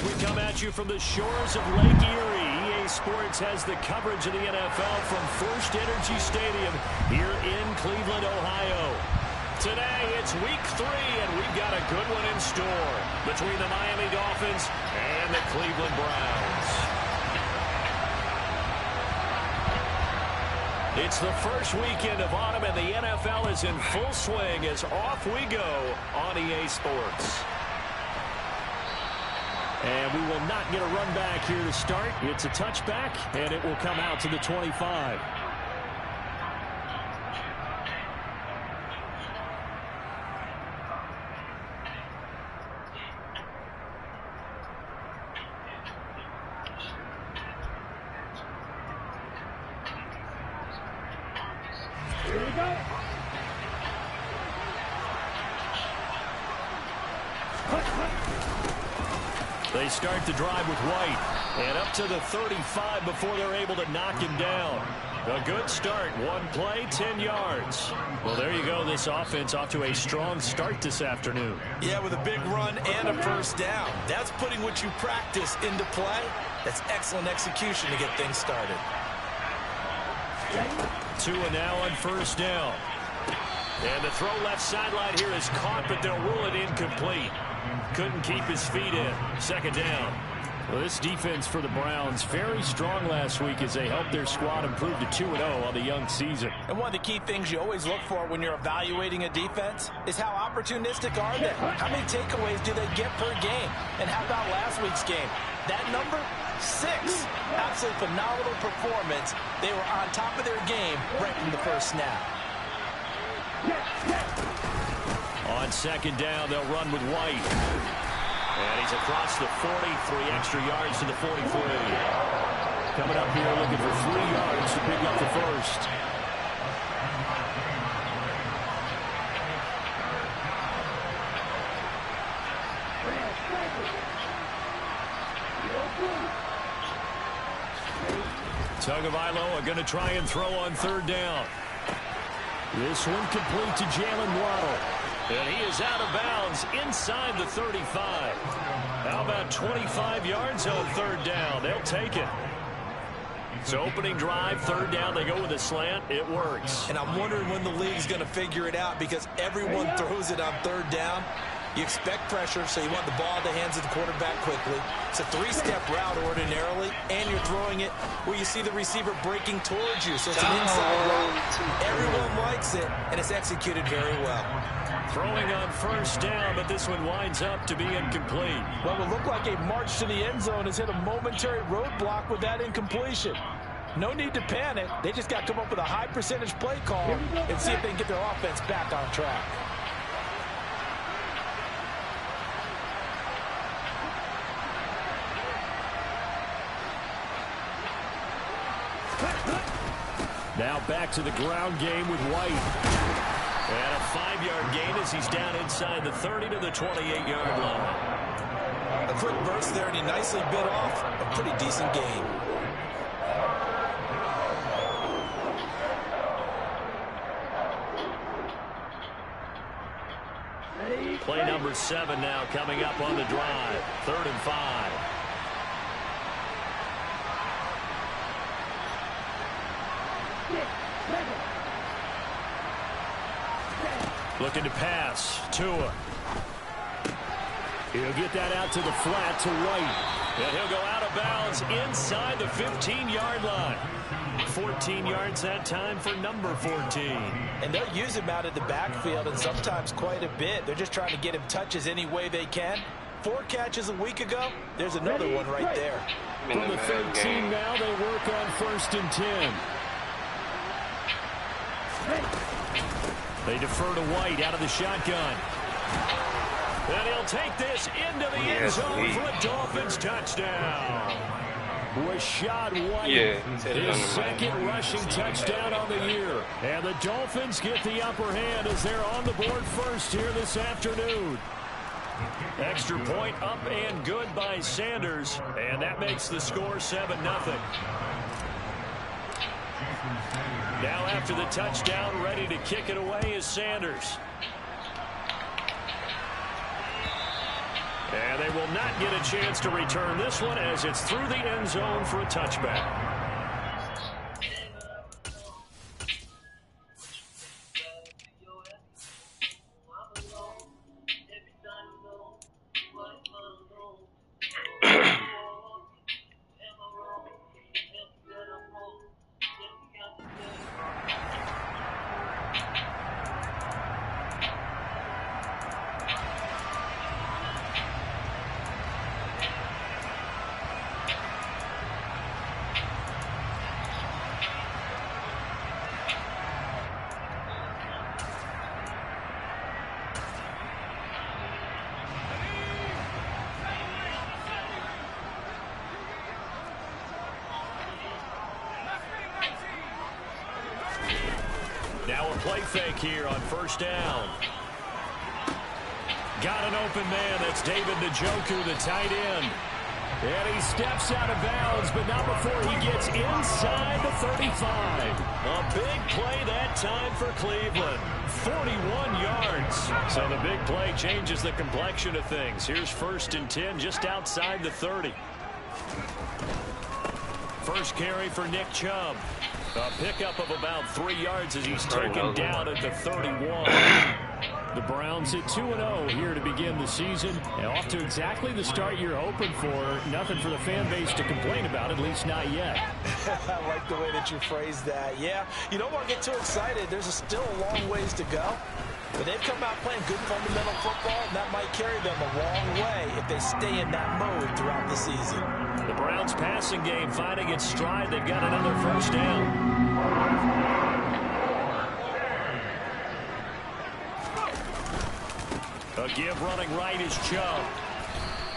We come at you from the shores of Lake Erie. EA Sports has the coverage of the NFL from First Energy Stadium here in Cleveland, Ohio. Today, it's week 3, and we've got a good one in store between the Miami Dolphins and the Cleveland Browns. It's the first weekend of autumn, and the NFL is in full swing as off we go on EA Sports. And we will not get a run back here to start. It's a touchback, and it will come out to the 25. Here we go. They start the drive with White, and up to the 35 before they're able to knock him down. A good start. One play, 10 yards. Well, there you go. This offense off to a strong start this afternoon. Yeah, with a big run and a first down. That's putting what you practice into play. That's excellent execution to get things started. Tua now on first down. And the throw left sideline here is caught, but they'll rule it incomplete. Couldn't keep his feet in. Second down. Well, this defense for the Browns, very strong last week as they helped their squad improve to 2-0 on the young season. And one of the key things you always look for when you're evaluating a defense is how opportunistic are they? How many takeaways do they get per game? And how about last week's game? That number, 6. Absolutely phenomenal performance. They were on top of their game right from the first snap. On second down, they'll run with White. And he's across the 40, 3 extra yards to the 43. Coming up here looking for 3 yards to pick up the first. Tagovailoa are going to try and throw on third down. This one complete to Jalen Waddle. And he is out of bounds inside the 35. How about 25 yards on third down? They'll take it. So opening drive, third down, they go with a slant. It works. And I'm wondering when the league's going to figure it out because everyone throws it on third down. You expect pressure, so you want the ball in the hands of the quarterback quickly. It's a 3-step route ordinarily, and you're throwing it where you see the receiver breaking towards you. So it's an inside route. Everyone likes it, and it's executed very well. Throwing on first down, but this one winds up to be incomplete. Well, it looked like a march to the end zone has hit a momentary roadblock with that incompletion. No need to panic. They just got to come up with a high percentage play call and see if they can get their offense back on track. Now back to the ground game with White. And a 5-yard gain as he's down inside the 30 to the 28-yard line. A quick burst there, and he nicely bit off a pretty decent gain. Play number 7 now coming up on the drive. 3rd and 5. Looking to pass. Tua. He'll get that out to the flat to White. And he'll go out of bounds inside the 15-yard line. 14 yards that time for number 14. And they'll use him out in the backfield and sometimes quite a bit. They're just trying to get him touches any way they can. 4 catches a week ago. There's another one right there. From the 13 now, they work on 1st and 10. They defer to White out of the shotgun. And he'll take this into the end zone for a Dolphins touchdown. Rashad White, his 2nd rushing touchdown on the year. And the Dolphins get the upper hand as they're on the board first here this afternoon. Extra point up and good by Sanders. And that makes the score 7-0. Now after the touchdown, ready to kick it away is Sanders. And they will not get a chance to return this one as it's through the end zone for a touchback. Now a play fake here on first down. Got an open man. That's David Njoku, the tight end. And he steps out of bounds, but not before he gets inside the 35. A big play that time for Cleveland. 41 yards. So the big play changes the complexion of things. Here's 1st and 10 just outside the 30. First carry for Nick Chubb. A pickup of about 3 yards as he's taken down at the 31. The Browns at 2-0 here to begin the season. And off to exactly the start you're hoping for. Nothing for the fan base to complain about, at least not yet. I like the way that you phrased that. Yeah, you don't want to get too excited. There's still a long ways to go. But they've come out playing good fundamental football, and that might carry them a long way if they stay in that mode throughout the season. The Browns passing game finding its stride. They've got another first down. A give running right is Chubb.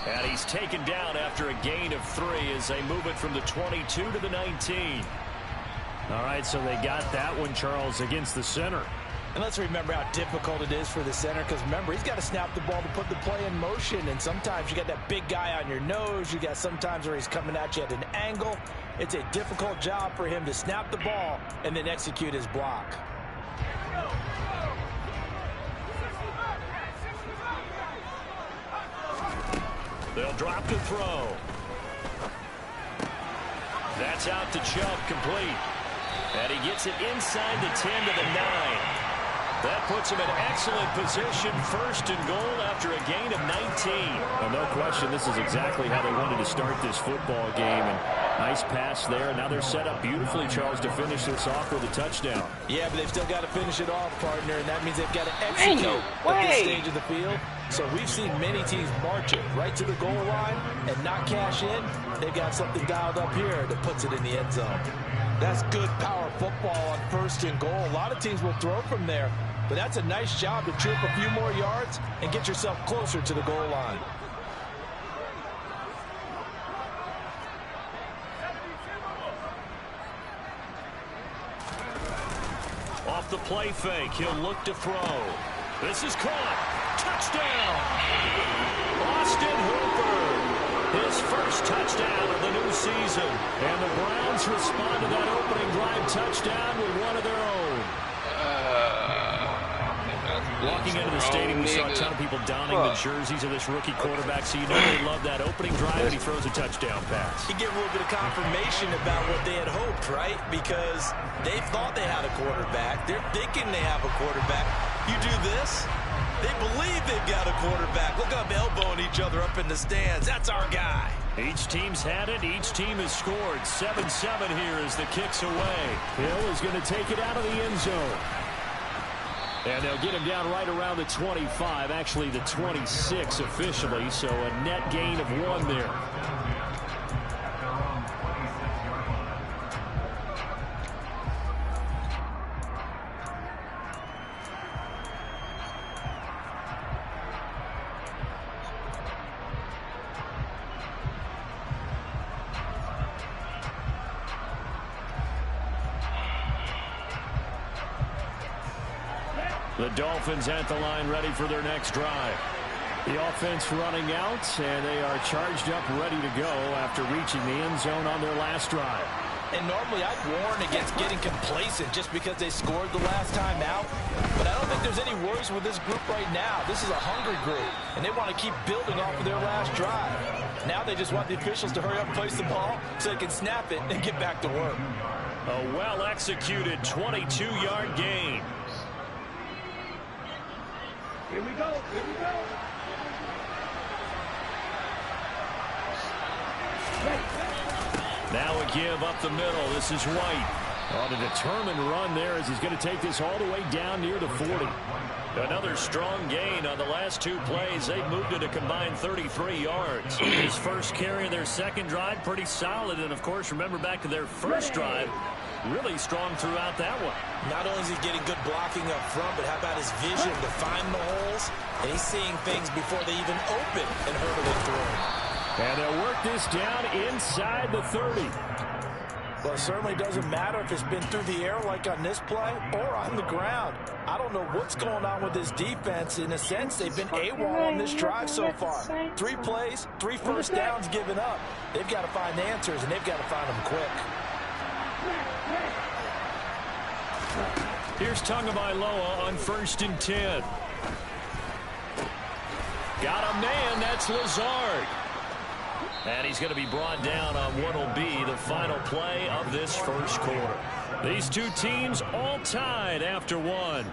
And he's taken down after a gain of 3 as they move it from the 22 to the 19. All right, so they got that one, Charles, against the center. And let's remember how difficult it is for the center, because remember, he's got to snap the ball to put the play in motion, and sometimes you got that big guy on your nose. You got sometimes where he's coming at you at an angle. It's a difficult job for him to snap the ball and then execute his block. They'll drop to throw. That's out to Chubb, complete. And he gets it inside the 10 to the 9. That puts him in excellent position, 1st and goal after a gain of 19. Well, no question, this is exactly how they wanted to start this football game. And nice pass there. Now they're set up beautifully, Charles, to finish this off with a touchdown. Yeah, but they've still got to finish it off, partner, and that means they've got to execute at this stage of the field. So we've seen many teams march it right to the goal line and not cash in. They've got something dialed up here that puts it in the end zone. That's good power football on 1st and goal. A lot of teams will throw from there, but that's a nice job to trip a few more yards and get yourself closer to the goal line. Off the play fake, he'll look to throw. This is caught. Touchdown! Austin Hooper. His 1st touchdown of the new season. And the Browns respond to that opening drive touchdown with one of their own. Walking into the stadium, we saw a ton of people donning the jerseys of this rookie quarterback, so you know they love that opening drive when he throws a touchdown pass. You get a little bit of confirmation about what they had hoped, right? Because they thought they had a quarterback. They're thinking they have a quarterback. You do this, they believe they've got a quarterback. Look up, elbowing each other up in the stands. That's our guy. Each team's had it. Each team has scored. 7-7 here as the kick's away. Hill is going to take it out of the end zone. And they'll get him down right around the 25, actually the 26 officially, so a net gain of 1 there. The Dolphins at the line ready for their next drive. The offense running out, and they are charged up ready to go after reaching the end zone on their last drive. And normally I'd warn against getting complacent just because they scored the last time out. But I don't think there's any worries with this group right now. This is a hungry group, and they want to keep building off of their last drive. Now they just want the officials to hurry up and place the ball so they can snap it and get back to work. A well-executed 22-yard gain. Here we go. Here we go. Now a give up the middle. This is White. On a determined run there as he's going to take this all the way down near the 40. Another strong gain on the last two plays. They've moved it a combined 33 yards. His first carry of their second drive, pretty solid. And, of course, remember back to their first drive, really strong throughout that one. Not only is he getting good blocking up front, but how about his vision to find the holes? And he's seeing things before they even open and hurdling through. And they'll work this down inside the 30. Well, it certainly doesn't matter if it's been through the air like on this play or on the ground. I don't know what's going on with this defense. In a sense, they've been AWOL on this drive so far. 3 plays, 3 first downs given up. They've got to find answers, and they've got to find them quick. Here's Tagovailoa on 1st and 10. Got a man, that's Lazard. And he's going to be brought down on what will be the final play of this first quarter. These two teams all tied after one.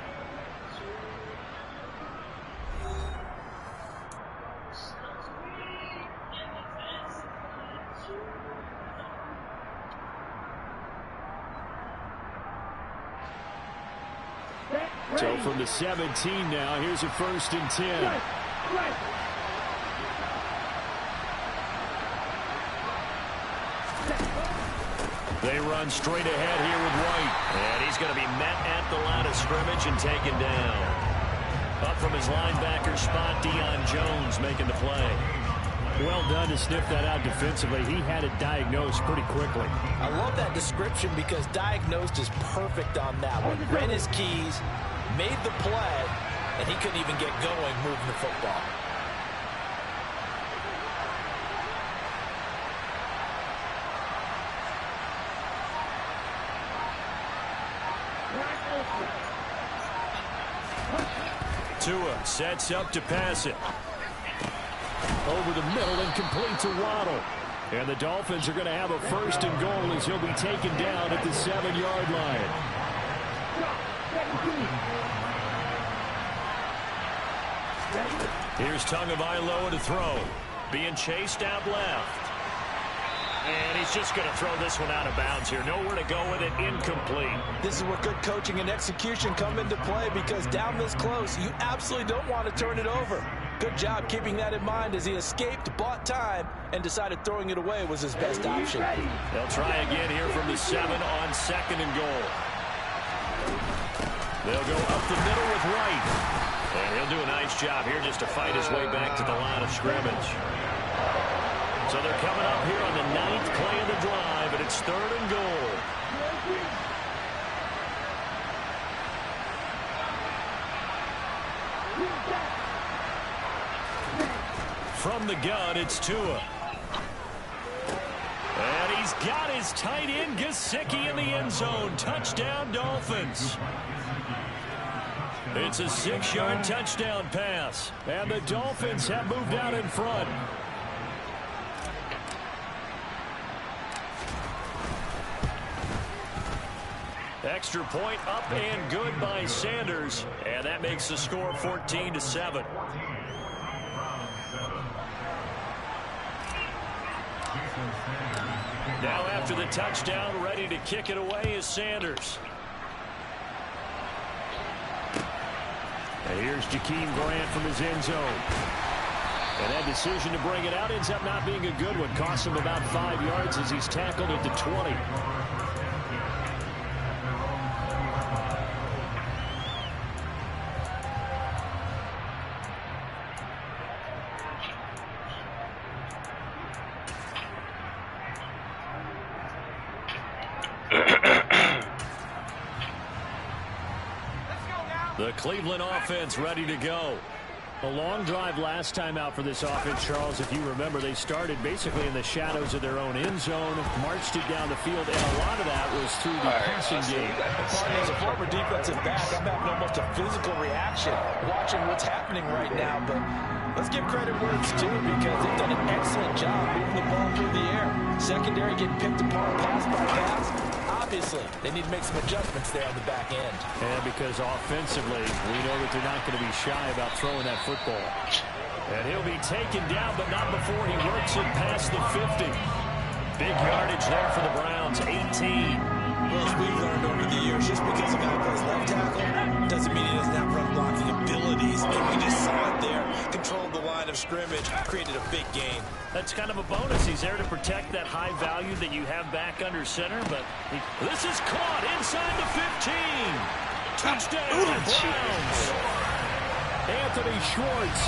So from the 17 now, here's a 1st and 10. They run straight ahead here with White. And he's going to be met at the line of scrimmage and taken down. Up from his linebacker spot, Deion Jones making the play. Well done to sniff that out defensively. He had it diagnosed pretty quickly. I love that description because diagnosed is perfect on that one. Ran his keys, made the play, and he couldn't even get going moving the football. Tua sets up to pass it. Over the middle and complete to Waddle. And the Dolphins are going to have a 1st and goal as he'll be taken down at the 7-yard line. Here's Tagovailoa to throw. Being chased out left. And he's just going to throw this one out of bounds here. Nowhere to go with it. Incomplete. This is where good coaching and execution come into play because down this close, you absolutely don't want to turn it over. Good job keeping that in mind as he escaped, bought time, and decided throwing it away was his best option. They'll try again here from the 7 on 2nd and goal. They'll go up the middle with White. And he'll do a nice job here just to fight his way back to the line of scrimmage. So they're coming up here on the 9th play of the drive, and it's 3rd and goal. From the gun, it's Tua. And he's got his tight end, Gesicki, in the end zone. Touchdown, Dolphins. It's a 6-yard touchdown pass. And the Dolphins have moved out in front. Extra point up and good by Sanders. And that makes the score 14-7. Now after the touchdown, ready to kick it away is Sanders. And here's Jakeem Grant from his end zone. And that decision to bring it out ends up not being a good one. Costs him about 5 yards as he's tackled at the 20. The Cleveland offense ready to go. A long drive last time out for this offense, Charles. If you remember, they started basically in the shadows of their own end zone, marched it down the field, and a lot of that was through the passing game. As a former defensive back, I'm having almost a physical reaction watching what's happening right now. But let's give credit where it's due, because they've done an excellent job moving the ball through the air. Secondary getting picked apart pass by pass. Obviously, they need to make some adjustments there on the back end. And because offensively, we know that they're not going to be shy about throwing that football. And he'll be taken down, but not before he works it past the 50. Big yardage there for the Browns, 18. Well, as we've learned over the years, just because a guy plays left tackle doesn't mean he doesn't have run blocking abilities. And we just saw it there. Controlled the line of scrimmage, created a big gain. That's kind of a bonus. He's there to protect that high value that you have back under center, but this is caught inside the 15. Touchdown, Browns. Anthony Schwartz,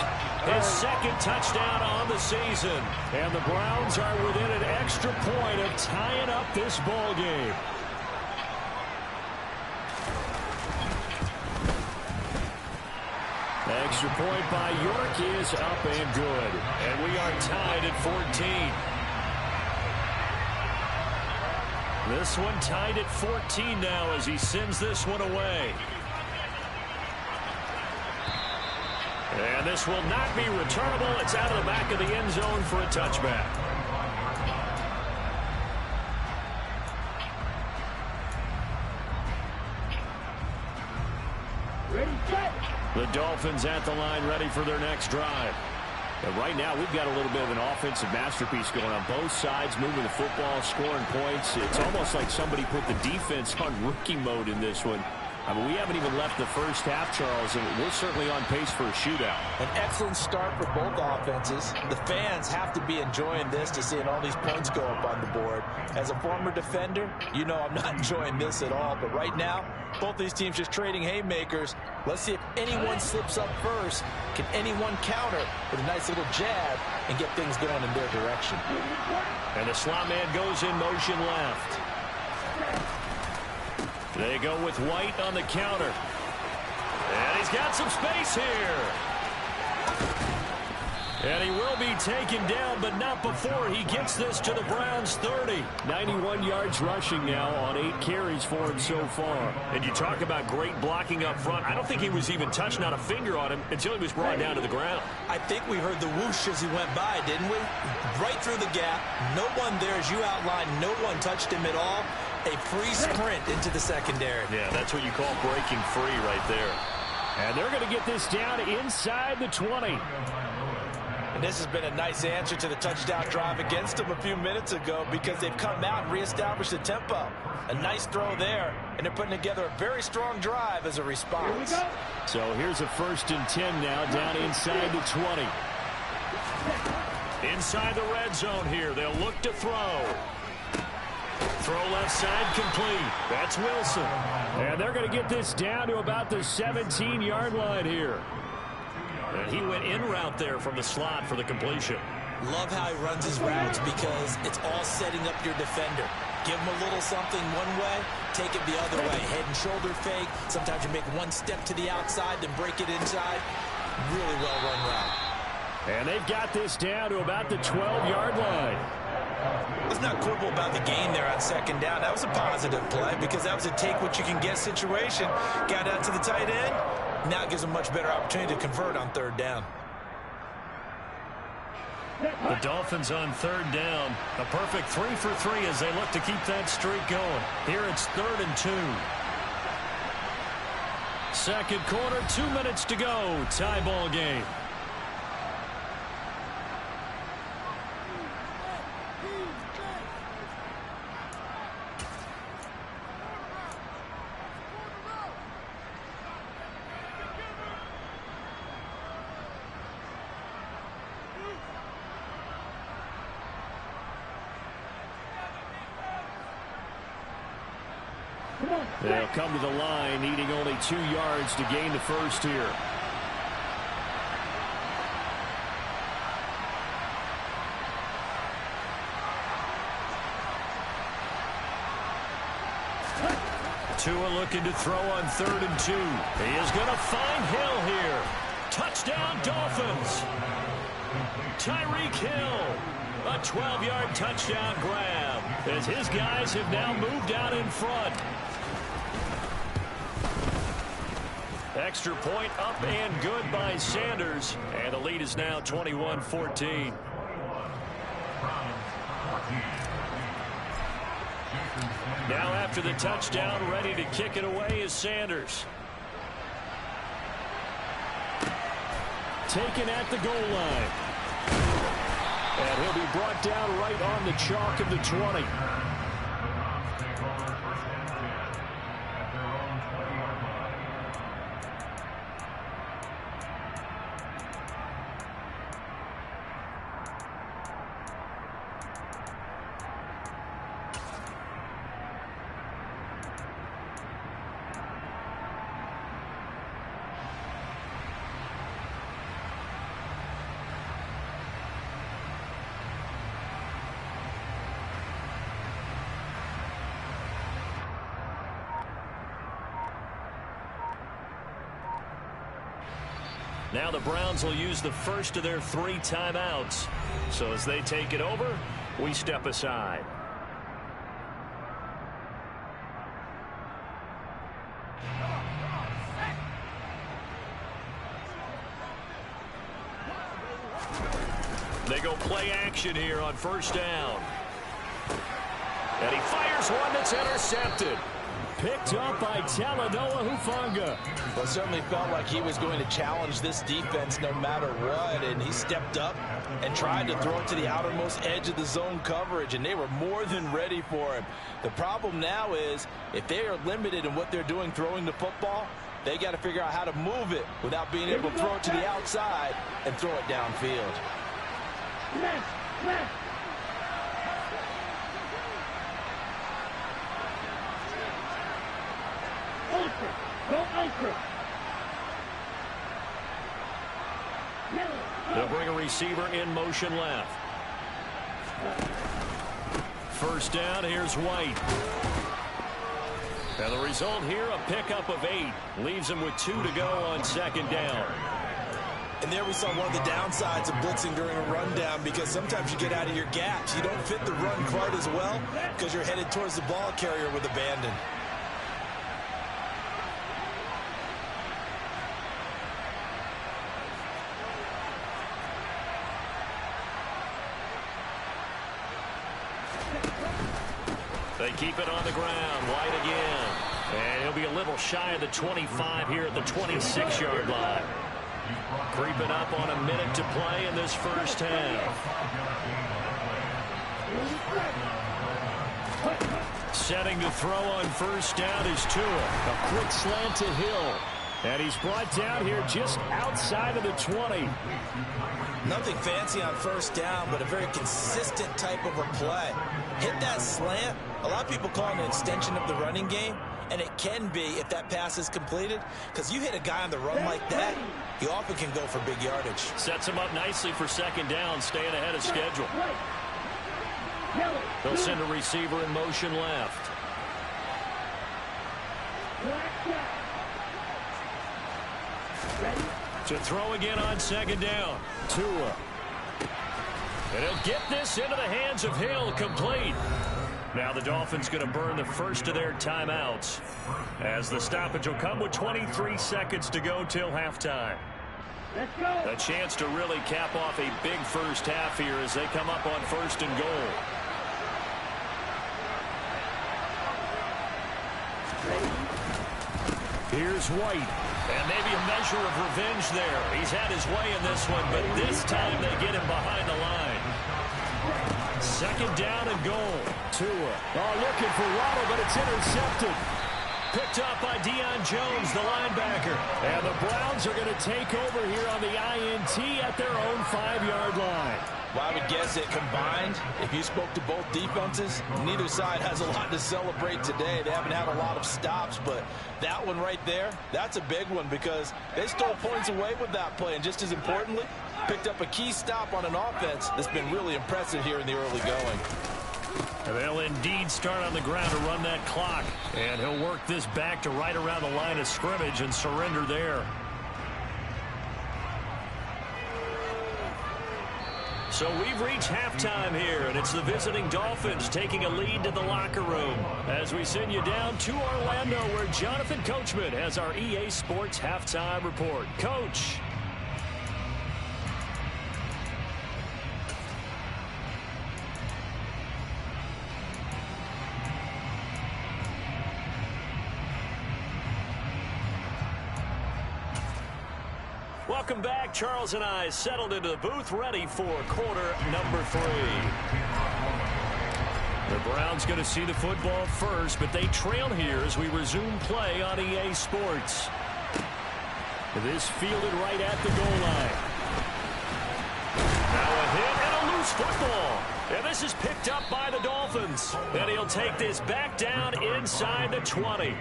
his second touchdown on the season. And the Browns are within an extra point of tying up this ball game. Extra point by York is up and good. And we are tied at 14. This one tied at 14 now as he sends this one away. And this will not be returnable. It's out of the back of the end zone for a touchback. The Dolphins at the line, ready for their next drive. And right now, we've got a little bit of an offensive masterpiece going on both sides, moving the football, scoring points. It's almost like somebody put the defense on rookie mode in this one. I mean, we haven't even left the first half, Charles, and we're certainly on pace for a shootout. An excellent start for both offenses. The fans have to be enjoying this to seeing all these points go up on the board. As a former defender, you know I'm not enjoying this at all. But right now, both these teams just trading haymakers. Let's see if anyone slips up first. Can anyone counter with a nice little jab and get things going in their direction? And the slot man goes in motion left. They go with White on the counter. And he's got some space here. And he will be taken down, but not before he gets this to the Browns 30. 91 yards rushing now on 8 carries for him so far. And you talk about great blocking up front. I don't think he was even touched, not a finger on him, until he was brought down to the ground. I think we heard the whoosh as he went by, didn't we? Right through the gap. No one there, as you outlined. No one touched him at all. A free sprint into the secondary. Yeah, that's what you call breaking free right there. And they're going to get this down inside the 20. And this has been a nice answer to the touchdown drive against them a few minutes ago, because they've come out and reestablished the tempo. A nice throw there, and they're putting together a very strong drive as a response. So here's a 1st and 10 now, down inside the 20. Inside the red zone here. They'll look to throw. Throw left side complete. That's Wilson. And they're going to get this down to about the 17-yard line here. And he went in route there from the slot for the completion. Love how he runs his routes, because it's all setting up your defender. Give him a little something one way, take it the other way. Head and shoulder fake. Sometimes you make one step to the outside, then break it inside. Really well run route. And they've got this down to about the 12-yard line. Let's not quibble about the gain there on 2nd down. That was a positive play, because that was a take-what-you-can-get situation. Got out to the tight end. Now it gives them a much better opportunity to convert on 3rd down. The Dolphins on 3rd down. A perfect 3 for 3 as they look to keep that streak going. Here it's 3rd and 2. Second quarter, 2 minutes to go. Tie ball game. They'll come to the line, needing only 2 yards to gain the first here. Tua looking to throw on 3rd and 2. He is going to find Hill here. Touchdown, Dolphins. Tyreek Hill, a 12-yard touchdown grab as his guys have now moved out in front. Extra point up and good by Sanders, and the lead is now 21-14. Now after the touchdown, ready to kick it away is Sanders. Taken at the goal line. And he'll be brought down right on the chalk of the 20. Now the Browns will use the first of their 3 timeouts. So as they take it over, we step aside. They go play action here on first down. And he fires one that's intercepted. Picked up by Talanoa Hufanga. Well, it certainly felt like he was going to challenge this defense no matter what, and he stepped up and tried to throw it to the outermost edge of the zone coverage, and they were more than ready for him. The problem now is if they are limited in what they're doing throwing the football, they got to figure out how to move it without being able to throw it to the outside and throw it downfield. They'll bring a receiver in motion left. First down, here's White. And the result here, a pickup of 8. Leaves him with 2 to go on second down. And there we saw one of the downsides of blitzing during a rundown, because sometimes you get out of your gaps. You don't fit the run quite as well because you're headed towards the ball carrier with abandon. They keep it on the ground. White again. And he'll be a little shy of the 25 here at the 26-yard line. Creeping up on a minute to play in this first half. Setting to throw on first down is Tua. A quick slant to Hill. And he's brought down here just outside of the 20. Nothing fancy on first down, but a very consistent type of a play. Hit that slant. A lot of people call it an extension of the running game, and it can be if that pass is completed, because you hit a guy on the run like that, he often can go for big yardage. Sets him up nicely for second down, staying ahead of schedule. They'll send a receiver in motion left. To throw again on second down. Tua. And he'll get this into the hands of Hill, complete. Now the Dolphins going to burn the first of their timeouts, as the stoppage will come with 23 seconds to go till halftime. Let's go. A chance to really cap off a big first half here as they come up on first and goal. Here's White. And maybe a measure of revenge there. He's had his way in this one, but this time they get him behind the line. Second down and goal. Tua. Oh, looking for Waddle, but it's intercepted. Picked up by Deion Jones, the linebacker. And the Browns are going to take over here on the INT at their own 5-yard line. Well, I would guess it combined, if you spoke to both defenses, neither side has a lot to celebrate today. They haven't had a lot of stops, but that one right there, that's a big one, because they stole points away with that play. And just as importantly, picked up a key stop on an offense that's been really impressive here in the early going. And they'll indeed start on the ground to run that clock. And he'll work this back to right around the line of scrimmage and surrender there. So we've reached halftime here, and it's the visiting Dolphins taking a lead to the locker room as we send you down to Orlando, where Jonathan Coachman has our EA Sports halftime report. Coach. Welcome back. Charles and I settled into the booth, ready for quarter number 3. The Browns going to see the football first, but they trail here as we resume play on EA Sports. This fielded right at the goal line. Now a hit and a loose football. And this is picked up by the Dolphins. And he'll take this back down inside the 20.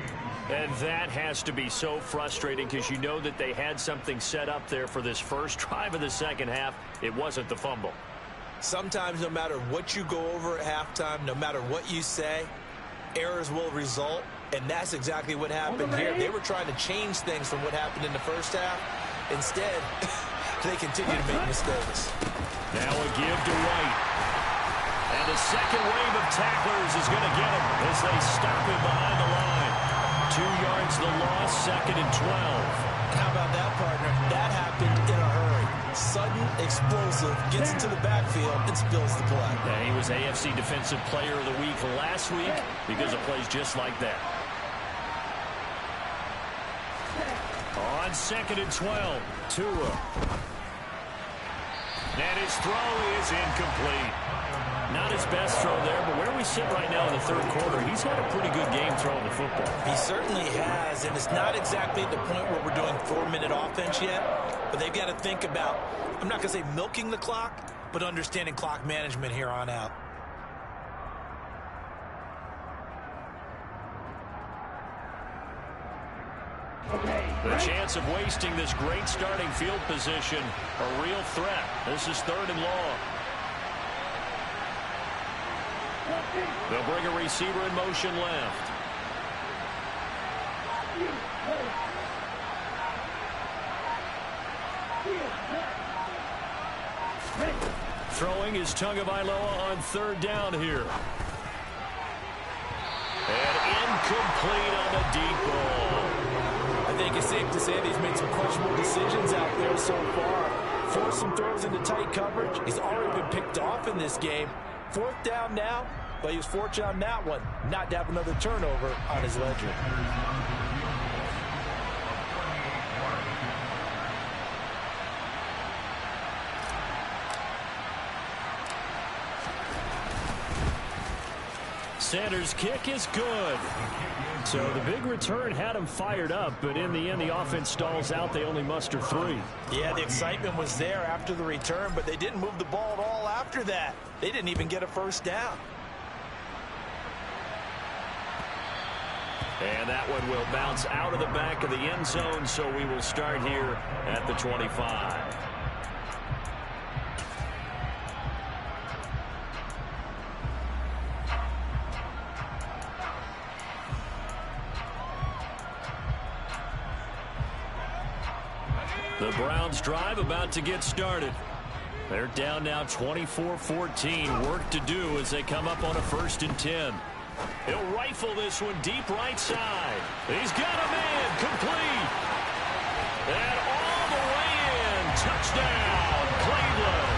And that has to be so frustrating because you know that they had something set up there for this first drive of the second half. It wasn't the fumble. Sometimes no matter what you go over at halftime, no matter what you say, errors will result. And that's exactly what happened here. They were trying to change things from what happened in the first half. Instead, they continue to make mistakes. Now a give to White. And the second wave of tacklers is going to get him as they stop him behind the line. 2 yards the loss, 2nd and 12. How about that, partner? That happened in a hurry. Sudden, explosive, gets into the backfield and spills the play. Yeah, he was AFC Defensive Player of the Week last week because of plays just like that. On 2nd and 12, Tua. And his throw is incomplete. Not his best throw there, but where we sit right now in the third quarter, he's had a pretty good game throwing the football. He certainly has, and it's not exactly at the point where we're doing 4-minute offense yet, but they've got to think about, I'm not going to say milking the clock, but understanding clock management here on out. The chance of wasting this great starting field position, a real threat. This is 3rd and long. They'll bring a receiver in motion left. Throwing is Tagovailoa on 3rd down here. And incomplete on the deep ball. I think it's safe to say that he's made some questionable decisions out there so far. Forced some throws into tight coverage. He's already been picked off in this game. 4th down now, but he was fortunate on that one not to have another turnover on his ledger. Sanders' kick is good. So the big return had him fired up, but in the end, the offense stalls out. They only muster 3. Yeah, the excitement was there after the return, but they didn't move the ball at all after that. They didn't even get a 1st down. And that one will bounce out of the back of the end zone, so we will start here at the 25. The Browns drive about to get started. They're down now 24-14. Work to do as they come up on a 1st and 10. He'll rifle this one deep right side. He's got a man complete. And all the way in. Touchdown, Cleveland.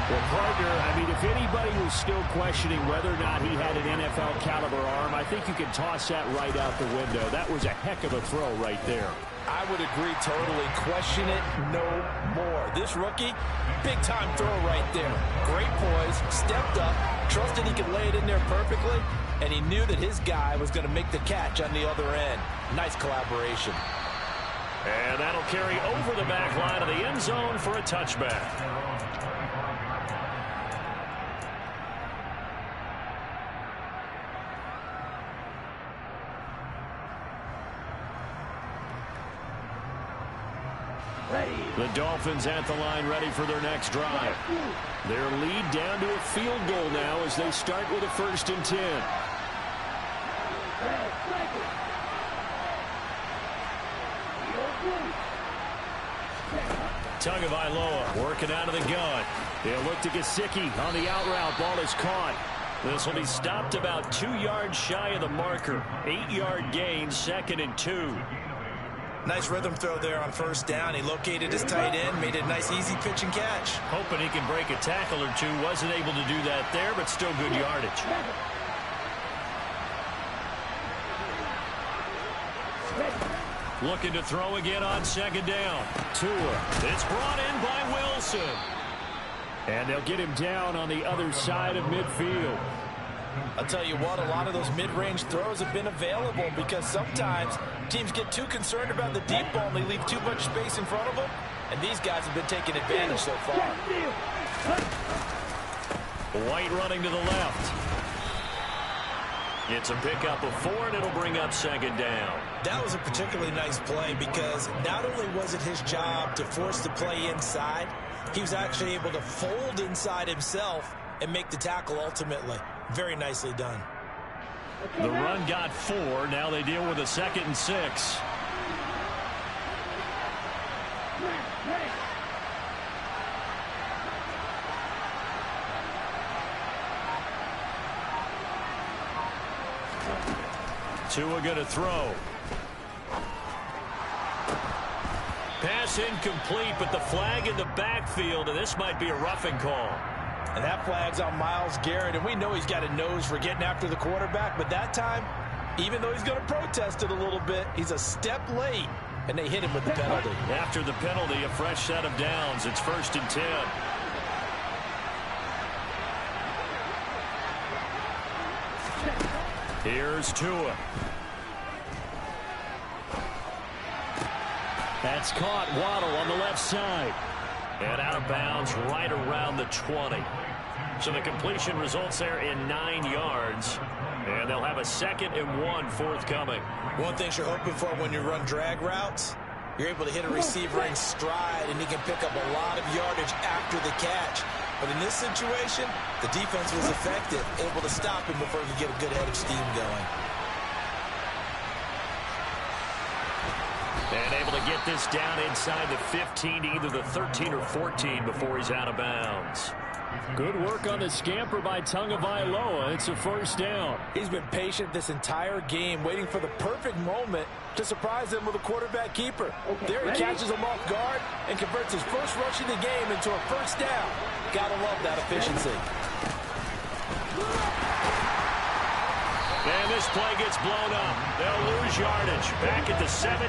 Well, partner, I mean, if anybody was still questioning whether or not he had an NFL caliber arm, I think you can toss that right out the window. That was a heck of a throw right there. I would agree totally. Question it no more. This rookie, big-time throw right there. Great poise, stepped up, trusted he could lay it in there perfectly, and he knew that his guy was going to make the catch on the other end. Nice collaboration. And that'll carry over the back line of the end zone for a touchback. The Dolphins at the line ready for their next drive. Their lead down to a field goal now as they start with a 1st and 10. Tagovailoa working out of the gun. He'll look to Gesicki on the out route. Ball is caught. This will be stopped about 2 yards shy of the marker. 8-yard gain, 2nd and 2. Nice rhythm throw there on first down. He located his tight end, made it a nice easy pitch and catch. Hoping he can break a tackle or two. Wasn't able to do that there, but still good yardage. Looking to throw again on 2nd down. Tua. It's brought in by Wilson. And they'll get him down on the other side of midfield. I'll tell you what, a lot of those mid-range throws have been available because sometimes teams get too concerned about the deep ball and they leave too much space in front of them. And these guys have been taking advantage so far. White running to the left. It's a pickup of 4, and it'll bring up 2nd down. That was a particularly nice play because not only was it his job to force the play inside, he was actually able to fold inside himself and make the tackle ultimately. Very nicely done. The run got 4. Now they deal with a 2nd and 6. Tua going to throw. Pass incomplete, but the flag in the backfield, and this might be a roughing call. And that flag's on Myles Garrett, and we know he's got a nose for getting after the quarterback, but that time, even though he's going to protest it a little bit, he's a step late, and they hit him with the penalty. After the penalty, a fresh set of downs. It's 1st and 10. Here's Tua. That's caught. Waddle on the left side. And out of bounds right around the 20. So the completion results there in 9 yards. And they'll have a 2nd and 1 forthcoming. One thing you're hoping for when you run drag routes, you're able to hit a receiver in stride, and he can pick up a lot of yardage after the catch. But in this situation, the defense was effective, able to stop him before he could get a good head of steam going. And able to get this down inside the 15 to either the 13 or 14 before he's out of bounds. Good work on the scamper by Tagovailoa. It's a 1st down. He's been patient this entire game, waiting for the perfect moment to surprise them with a quarterback keeper. There he catches him off guard and converts his first rush of the game into a 1st down. Gotta love that efficiency. And this play gets blown up. They'll lose yardage. Back at the 17.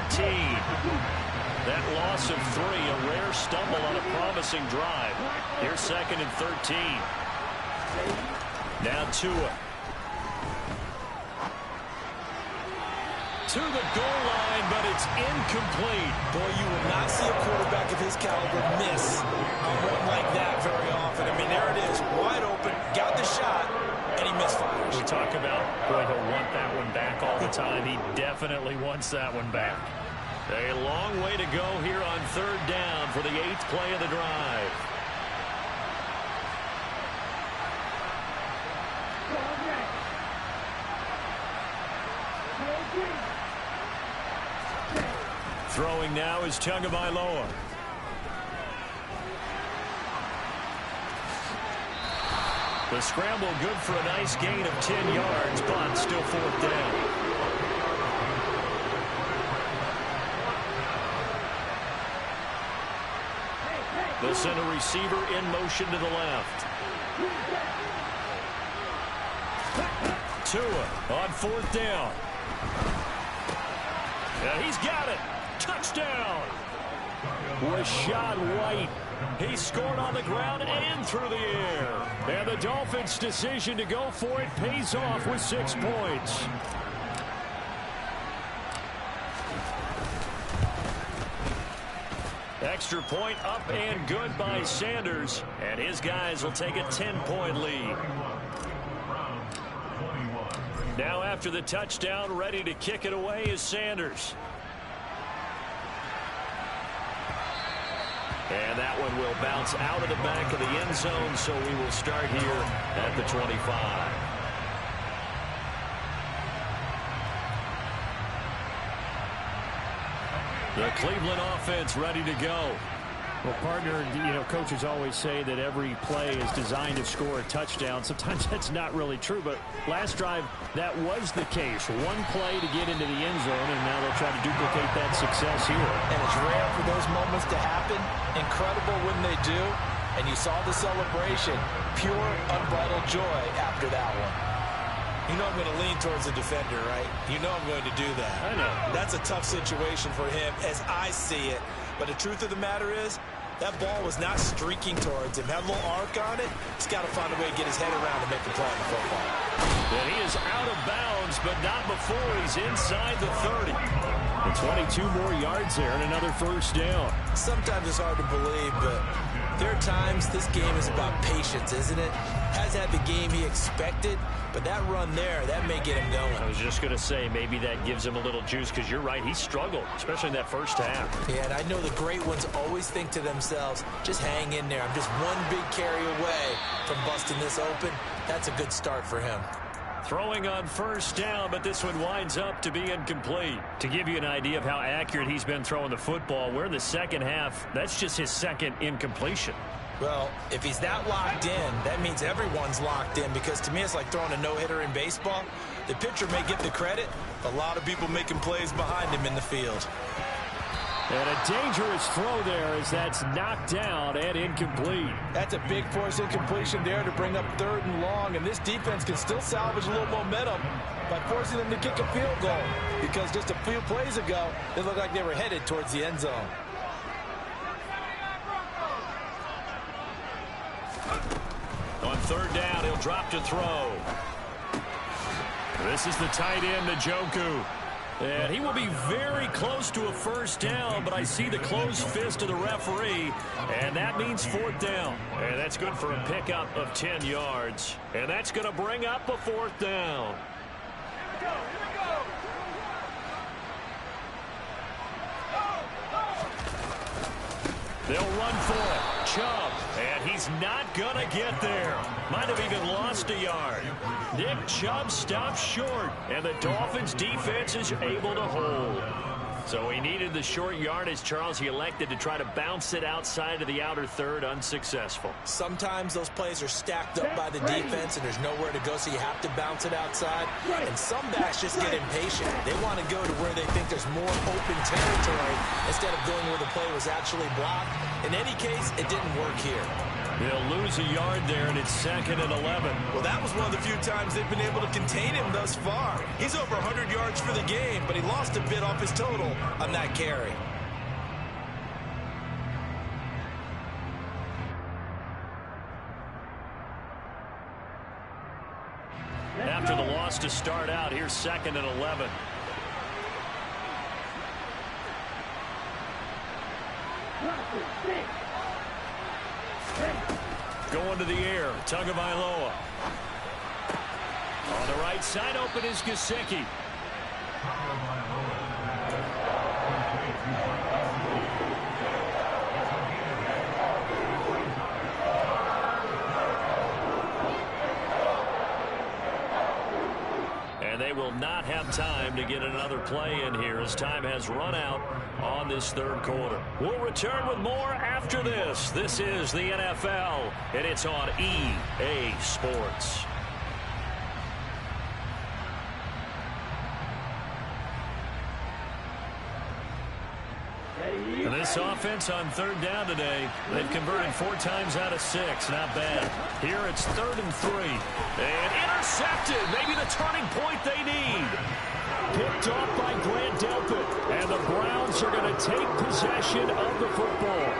That loss of 3, a rare stumble on a promising drive. Here's 2nd and 13. Now Tua. To the goal line, but it's incomplete. Boy, you will not see a quarterback of his caliber miss on one like that very often. I mean, there it is, wide open, got the shot, and he misfires. We talk about, boy, he'll want that one back all the time. He definitely wants that one back. A long way to go here on 3rd down for the 8th play of the drive. Throwing now is Tagovailoa. The scramble good for a nice gain of 10 yards, but still 4th down. They'll send a receiver in motion to the left. Tua on 4th down. And he's got it. Touchdown. Rashad White. He scored on the ground and through the air. And the Dolphins' decision to go for it pays off with 6 points. Extra point up and good by Sanders. And his guys will take a 10-point lead. Now after the touchdown, ready to kick it away is Sanders. And that one will bounce out of the back of the end zone, so we will start here at the 25. The Cleveland offense ready to go. Well, partner, coaches always say that every play is designed to score a touchdown. Sometimes that's not really true, but last drive, that was the case. One play to get into the end zone, and now they'll try to duplicate that success here. And it's rare for those moments to happen. Incredible when they do. And you saw the celebration. Pure, unbridled joy after that one. You know I'm going to lean towards the defender, right? You know I'm going to do that. I know. That's a tough situation for him as I see it. But the truth of the matter is, that ball was not streaking towards him. Had a little arc on it. He's got to find a way to get his head around and make the play on the football. And he is out of bounds, but not before he's inside the 30. And 22 more yards there and another first down. Sometimes it's hard to believe, but there are times this game is about patience, isn't it? Has had the game he expected, but that run there, that may get him going. I was just going to say, maybe that gives him a little juice, because you're right, he struggled, especially in that first half. Yeah, and I know the great ones always think to themselves, just hang in there. I'm just one big carry away from busting this open. That's a good start for him. Throwing on first down, but this one winds up to be incomplete. To give you an idea of how accurate he's been throwing the football, we're in the second half. That's just his second incompletion. Well, if he's that locked in, that means everyone's locked in, because to me it's like throwing a no-hitter in baseball. The pitcher may get the credit, a lot of people making plays behind him in the field. And a dangerous throw there as that's knocked down and incomplete. That's a big force incompletion there to bring up 3rd and long, and this defense can still salvage a little momentum by forcing them to kick a field goal, because just a few plays ago, it looked like they were headed towards the end zone. On 3rd down, he'll drop to throw. This is the tight end, Njoku. And he will be very close to a first down, but I see the closed fist of the referee, and that means 4th down. And that's good for a pickup of 10 yards. And that's going to bring up a 4th down. They'll run for it. Chubb. And he's not going to get there. Might have even lost a yard. Nick Chubb stops short, and the Dolphins' defense is able to hold. So he needed the short yardage, Charles. He elected to try to bounce it outside of the outer third, unsuccessful. Sometimes those plays are stacked up by the defense and there's nowhere to go, so you have to bounce it outside. And some backs just get impatient. They want to go to where they think there's more open territory instead of going where the play was actually blocked. In any case, it didn't work here. They'll lose a yard there, and it's 2nd and 11. Well, that was one of the few times they've been able to contain him thus far. He's over 100 yards for the game, but he lost a bit off his total on that carry. After the loss to start out, here's 2nd and 11. Going to the air, Tagovailoa. On the right side, open is Gesicki. And they will not have time to get another play in here as time has run out on this 3rd quarter. We'll return with more after this. This is the NFL, and it's on EA Sports. And this offense on 3rd down today, they've converted 4 times out of 6. Not bad. Here it's 3rd and 3. And intercepted. Maybe the turning point they need. Picked off by Grant Delpit. And the Browns are going to take possession of the football.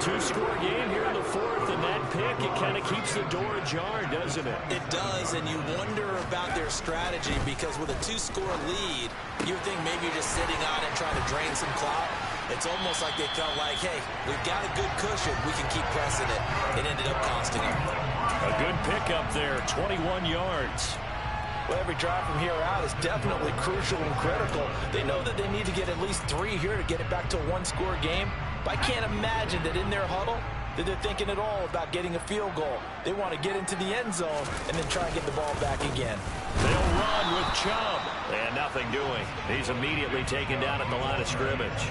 2-score game here in the 4th, and that pick, it kind of keeps the door ajar, doesn't it? It does, and you wonder about their strategy, because with a 2-score lead, you would think maybe you're just sitting on it trying to drain some clock. It's almost like they felt like, hey, we've got a good cushion. We can keep pressing it. It ended up costing them. A good pickup there, 21 yards. Well, every drive from here out is definitely crucial and critical. They know that they need to get at least 3 here to get it back to a 1-score game. But I can't imagine that in their huddle that they're thinking at all about getting a field goal. They want to get into the end zone and then try and get the ball back again. They'll run with Chubb. And nothing doing. He's immediately taken down at the line of scrimmage.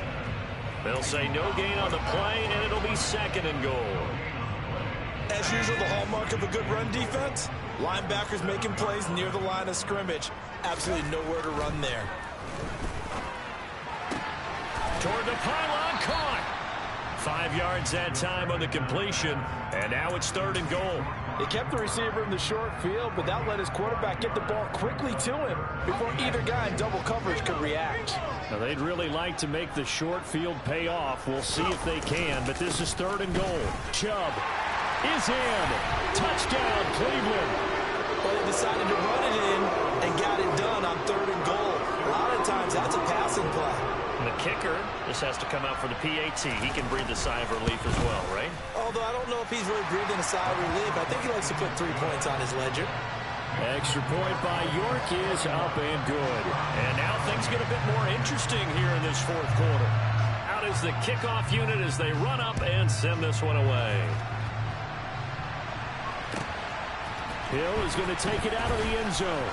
They'll say no gain on the play, and it'll be 2nd and goal. As usual, the hallmark of a good run defense, linebackers making plays near the line of scrimmage. Absolutely nowhere to run there. Toward the pylon, caught. 5 yards that time on the completion, and now it's 3rd and goal. They kept the receiver in the short field, but that let his quarterback get the ball quickly to him before either guy in double coverage could react. Now, they'd really like to make the short field pay off. We'll see if they can, but this is 3rd and goal. Chubb is in. Touchdown, Cleveland. Well, they decided to run it in and got it done on 3rd and goal. A lot of times, that's a passing play. And the kicker just has to come out for the PAT. He can breathe a sigh of relief as well, right? Although I don't know if he's really breathing a sigh of relief. I think he likes to put 3 points on his ledger. Extra point by York is up and good. And now things get a bit more interesting here in this 4th quarter. Out is the kickoff unit as they run up and send this one away. Hill is going to take it out of the end zone.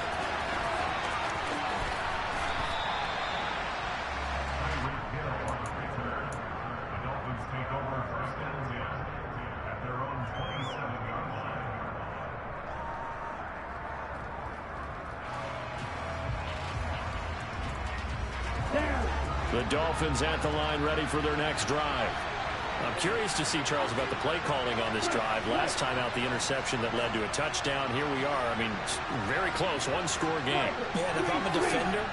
The Dolphins at the line ready for their next drive. I'm curious to see, Charles, about the play calling on this drive. Last time out, the interception that led to a touchdown. Here we are. I mean, very close, 1-score game. Yeah, and if I'm a defender,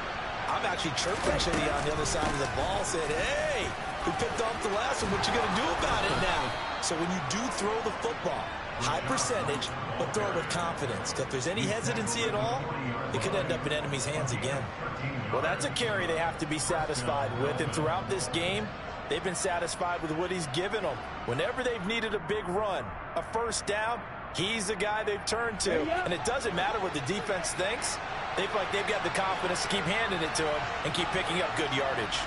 I'm actually chirping Chitty on the other side of the ball, saying, hey, we picked off the last one. What you going to do about it now? So when you do throw the football, high percentage, but throw it with confidence. If there's any hesitancy at all, it could end up in enemy's hands again. Well, that's a carry they have to be satisfied with. And throughout this game, they've been satisfied with what he's given them. Whenever they've needed a big run, a first down, he's the guy they've turned to. And it doesn't matter what the defense thinks. They feel like they've got the confidence to keep handing it to him and keep picking up good yardage.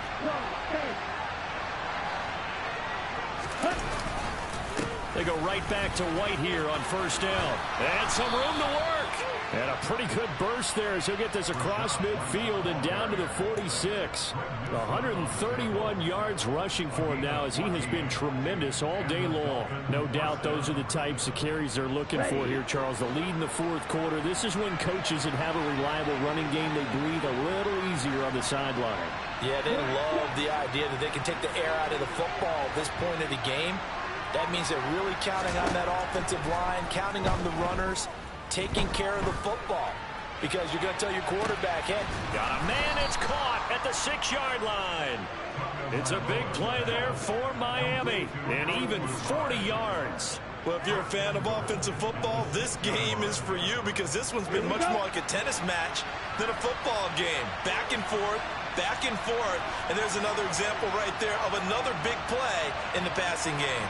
They go right back to White here on 1st down. And some room to work. And a pretty good burst there as he'll get this across midfield and down to the 46. 131 yards rushing for him now as he has been tremendous all day long. No doubt those are the types of carries they're looking for here, Charles. The lead in the 4th quarter. This is when coaches that have a reliable running game, they breathe a little easier on the sideline. Yeah, they love the idea that they can take the air out of the football at this point of the game. That means they're really counting on that offensive line, counting on the runners, taking care of the football. Because you're going to tell your quarterback, hey. Got a man, it's caught at the 6-yard line. It's a big play there for Miami, and even 40 yards. Well, if you're a fan of offensive football, this game is for you because this one's been much more like a tennis match than a football game. Back and forth, and there's another example right there of another big play in the passing game.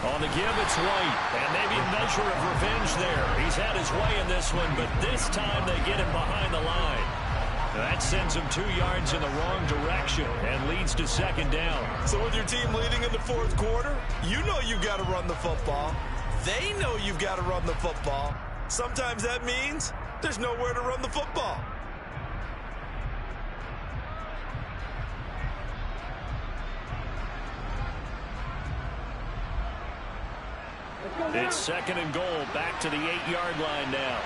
On the give, it's White, and maybe a measure of revenge there. He's had his way in this one, but this time they get him behind the line. That sends him 2 yards in the wrong direction and leads to 2nd down. So with your team leading in the 4th quarter, you know you've got to run the football. They know you've got to run the football. Sometimes that means there's nowhere to run the football. It's 2nd and goal, back to the 8-yard line now.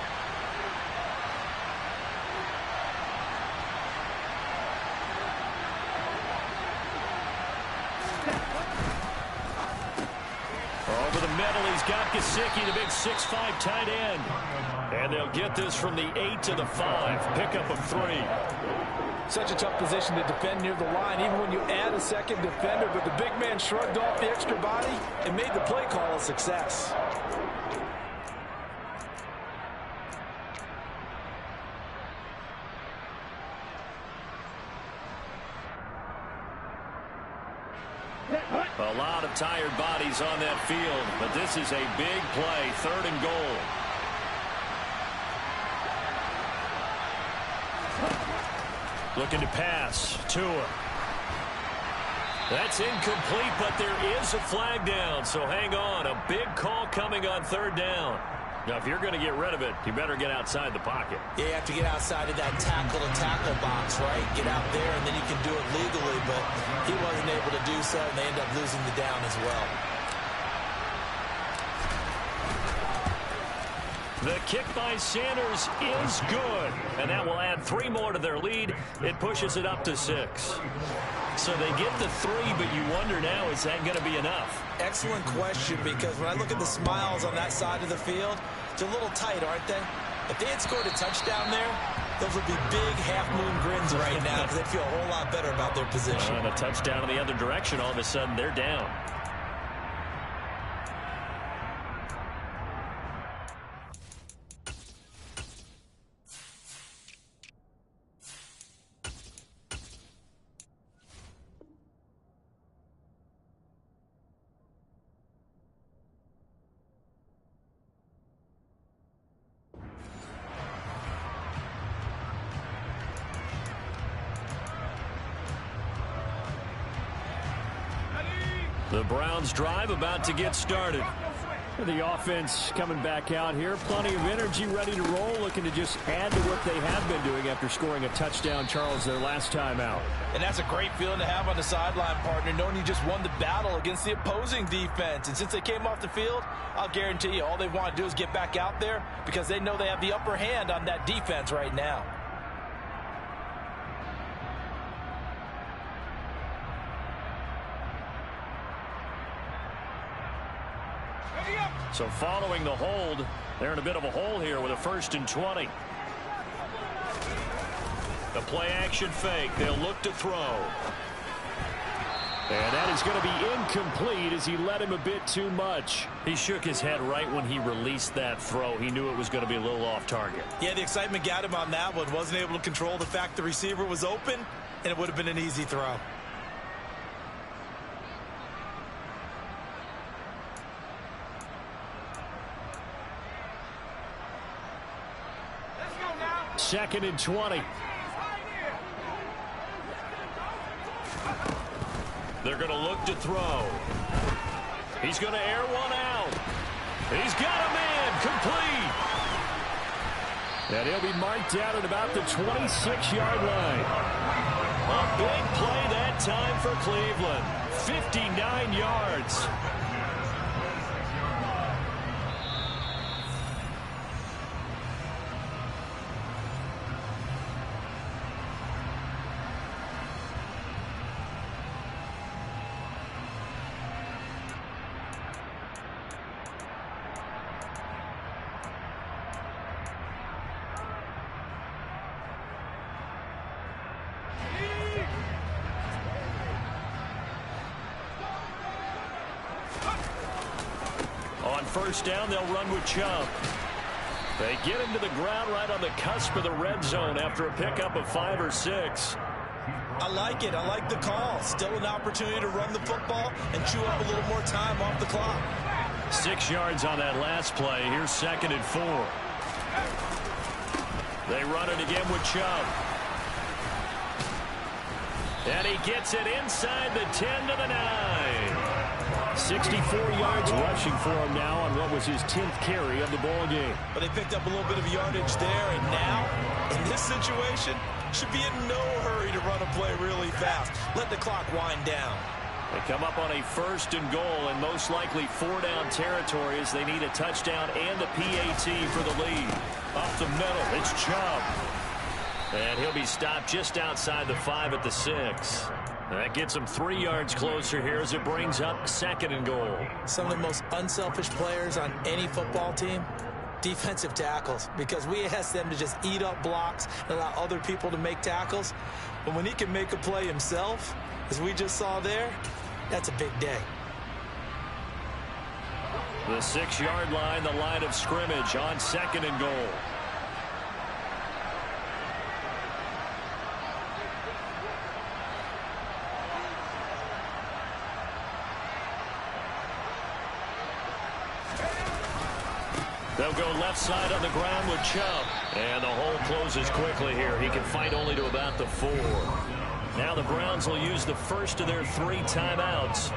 Over the middle, he's got Gesicki, the big 6'5" tight end. And they'll get this from the 8 to the 5, pickup of 3. Such a tough position to defend near the line, even when you add a second defender. But the big man shrugged off the extra body and made the play call a success. A lot of tired bodies on that field, but this is a big play, 3rd and goal. Looking to pass. Tua. That's incomplete, but there is a flag down, so hang on. A big call coming on 3rd down. Now, if you're going to get rid of it, you better get outside the pocket. Yeah, you have to get outside of that tackle-to-tackle box, right? Get out there, and then you can do it legally, but he wasn't able to do so, and they end up losing the down as well. The kick by Sanders is good, and that will add 3 more to their lead. It pushes it up to 6. So they get the 3, but you wonder now, is that going to be enough? Excellent question, because when I look at the smiles on that side of the field, they're a little tight, aren't they? If they had scored a touchdown there, those would be big half-moon grins right now because they'd feel a whole lot better about their position. And a touchdown in the other direction, all of a sudden they're down. The Browns drive about to get started. The offense coming back out here. Plenty of energy, ready to roll, looking to just add to what they have been doing after scoring a touchdown, Charles, their last time out. And that's a great feeling to have on the sideline, partner, knowing you just won the battle against the opposing defense. And since they came off the field, I'll guarantee you all they want to do is get back out there because they know they have the upper hand on that defense right now. So following the hold, they're in a bit of a hole here with a 1st and 20. The play action fake. They'll look to throw. And that is going to be incomplete as he led him a bit too much. He shook his head right when he released that throw. He knew it was going to be a little off target. Yeah, the excitement got him on that one. Wasn't able to control the fact the receiver was open, and it would have been an easy throw. Second and 20. They're going to look to throw. He's going to air one out. He's got a man complete. And he'll be marked down at about the 26-yard line. A big play that time for Cleveland. 59 yards. On 1st down, they'll run with Chubb. They get him to the ground right on the cusp of the red zone after a pickup of 5 or 6. I like it. I like the call. Still an opportunity to run the football and chew up a little more time off the clock. 6 yards on that last play. Here's 2nd and 4. They run it again with Chubb. And he gets it inside the 10 to the 9. 64 yards rushing for him now on what was his 10th carry of the ball game. But they picked up a little bit of yardage there, and now, in this situation, should be in no hurry to run a play really fast. Let the clock wind down. They come up on a 1st and goal, and most likely 4-down territory as they need a touchdown and a PAT for the lead. Up the middle, it's Chubb. And he'll be stopped just outside the 5 at the 6. That gets him 3 yards closer here as it brings up 2nd and goal. Some of the most unselfish players on any football team, defensive tackles, because we ask them to just eat up blocks and allow other people to make tackles. But when he can make a play himself, as we just saw there, that's a big day. The 6-yard line, the line of scrimmage on 2nd and goal. They'll go left side on the ground with Chubb. And the hole closes quickly here. He can fight only to about the 4. Now the Browns will use the first of their 3 timeouts,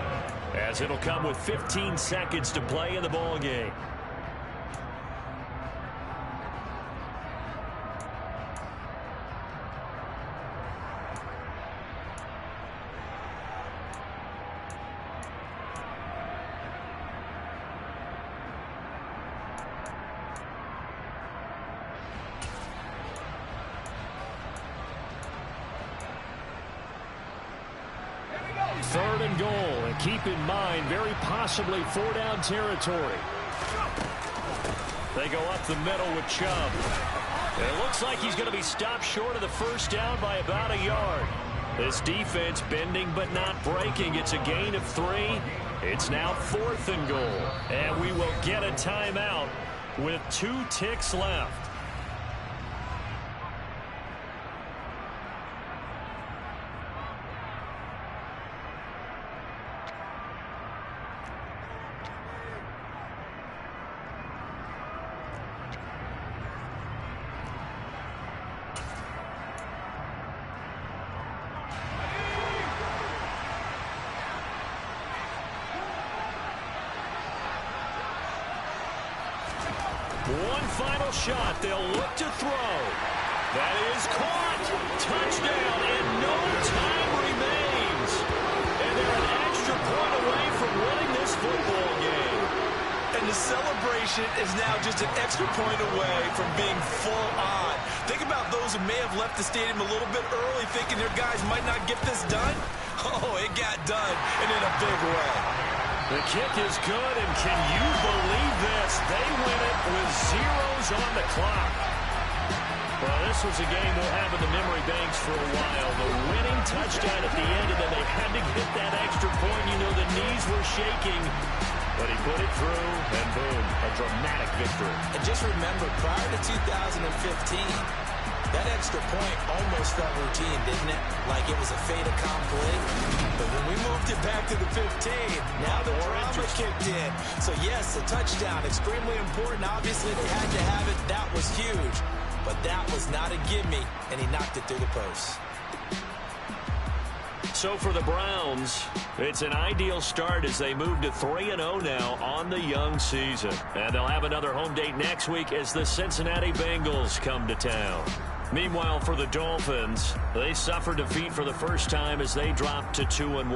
as it'll come with 15 seconds to play in the ball game. keep in mind very possibly 4-down territory. They go up the middle with Chubb. And it looks like he's going to be stopped short of the first down by about a yard. This defense bending but not breaking. It's a gain of 3. It's now 4th and goal. And we will get a timeout with 2 ticks left. One final shot. They'll look to throw. That is caught. Touchdown, and no time remains. And they're an extra point away from winning this football game. And the celebration is now just an extra point away from being full on. Think about those who may have left the stadium a little bit early thinking their guys might not get this done. Oh, it got done, and in a big way. The kick is good, and can you believe this? They win it with zeros on the clock. Well, this was a game we'll have in the memory banks for a while. The winning touchdown at the end, and then they had to get that extra point. You know, the knees were shaking, but he put it through, and boom, a dramatic victory. And just remember, prior to 2015, that extra point almost felt routine, didn't it? Like it was a fait accompli. But when we moved it back to the 15, now the drama kicked in. So yes, the touchdown, extremely important. Obviously, they had to have it. That was huge. But that was not a gimme, and he knocked it through the post. So for the Browns, it's an ideal start as they move to 3-0 now on the young season. And they'll have another home date next week as the Cincinnati Bengals come to town. Meanwhile, for the Dolphins, they suffered defeat for the first time as they dropped to 2-1.